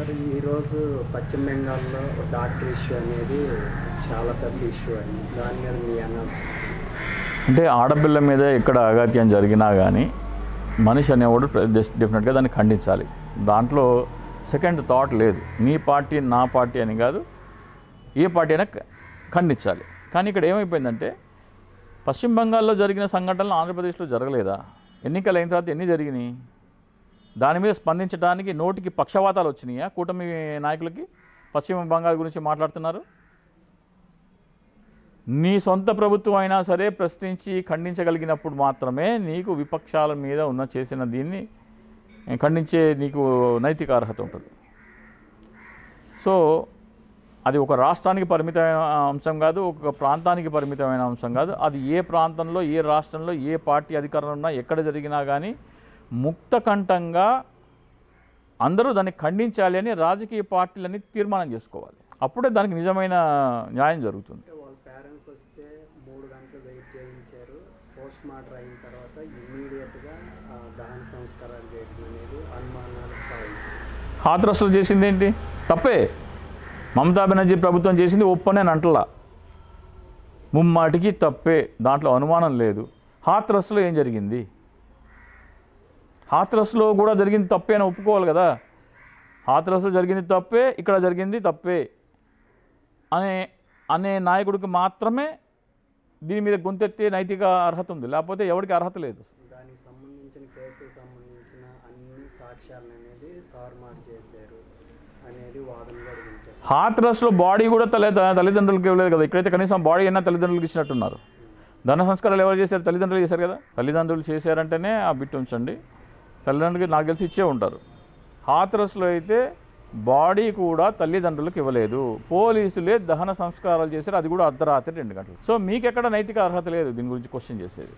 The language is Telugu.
మరి ఈరోజు పశ్చిమ బెంగాల్లో డాక్టర్ ఇష్యూ అనేది చాలా పెద్ద ఇష్యూ అయింది. దాని మీద మీ అనాలిసిస్? అంటే ఆడపిల్ల మీద ఎక్కడ అఘాత్యం జరిగినా కానీ మనిషి అనేవాడు డెఫినెట్గా దాన్ని ఖండించాలి. దాంట్లో సెకండ్ థాట్ లేదు. నీ పార్టీ నా పార్టీ అని కాదు, ఏ పార్టీ అయినా ఖండించాలి. కానీ ఇక్కడ ఏమైపోయిందంటే పశ్చిమ బెంగాల్లో జరిగిన సంఘటనలు ఆంధ్రప్రదేశ్లో జరగలేదా? ఎన్నికలు అయిన తర్వాత ఎన్ని జరిగినాయి? దాని మీద స్పందించడానికి నోటికి పక్షవాతాలు వచ్చినాయా కూటమి నాయకులకి? పశ్చిమ బెంగాల్ గురించి మాట్లాడుతున్నారు. నీ సొంత ప్రభుత్వం అయినా సరే ప్రశ్నించి ఖండించగలిగినప్పుడు మాత్రమే నీకు విపక్షాల మీద చేసిన దీన్ని ఖండించే నీకు నైతిక అర్హత ఉంటుంది. సో అది ఒక రాష్ట్రానికి పరిమితమైన అంశం కాదు, ఒక ప్రాంతానికి పరిమితమైన అంశం కాదు. అది ఏ ప్రాంతంలో, ఏ రాష్ట్రంలో, ఏ పార్టీ అధికారంలో ఉన్నా, ఎక్కడ జరిగినా కానీ ముక్తకంఠంగా అందరూ దాన్ని ఖండించాలి అని రాజకీయ పార్టీలన్నీ తీర్మానం చేసుకోవాలి. అప్పుడే దానికి నిజమైన న్యాయం జరుగుతుంది. వాళ్ళ పేరెంట్స్ వస్తే 3 గంటలు వెయిట్ చేయించారు. పోస్ట్ మార్టం అయిన తర్వాత ఇమ్మీడియట్గా దహన సంస్కారాలు చేయడం అనేది అనుమానాలు కావచ్చు. హాత్రస్సులు చేసింది ఏంటి? తప్పే. మమతా బెనర్జీ ప్రభుత్వం చేసింది ఒప్పనే అంటలా, ముమ్మాటికి తప్పే, దాంట్లో అనుమానం లేదు. హాత్రస్సులో ఏం జరిగింది? హాత్రస్లో కూడా జరిగింది తప్పే అని ఒప్పుకోవాలి కదా. హాత్రస్లో జరిగింది తప్పే, ఇక్కడ జరిగింది తప్పే అనే నాయకుడికి మాత్రమే దీని మీద గొంతెత్తే నైతిక అర్హత ఉంది, లేకపోతే ఎవరికి అర్హత లేదు. దానికి సంబంధించిన కేసుకు సంబంధించిన అన్ని సాక్ష్యాలను అనేది తారుమారు చేశారు అనేది వాదనగా వినిపిస్తుంది. హాత్రస్లో బాడీ కూడా తల్లిదండ్రులకి ఇవ్వలేదు కదా. ఇక్కడైతే కనీసం బాడీ అయినా తల్లిదండ్రులకి ఇచ్చినట్టున్నారు. ధన సంస్కారాలు ఎవరు చేశారు? తల్లిదండ్రులు చేశారు కదా. తల్లిదండ్రులు చేశారంటేనే ఆ బిట్ ఉంచండి. తల్లిదండ్రులకి నాకు తెలిసి ఇచ్చే ఉంటారు. హాత్రస్లో అయితే బాడీ కూడా తల్లిదండ్రులకు ఇవ్వలేదు, పోలీసులే దహన సంస్కారాలు చేశారు, అది కూడా అర్ధరాత్రి 2 గంటలు. సో మీకు ఎక్కడ నైతిక అర్హత లేదు దీని గురించి క్వశ్చన్ చేసేది.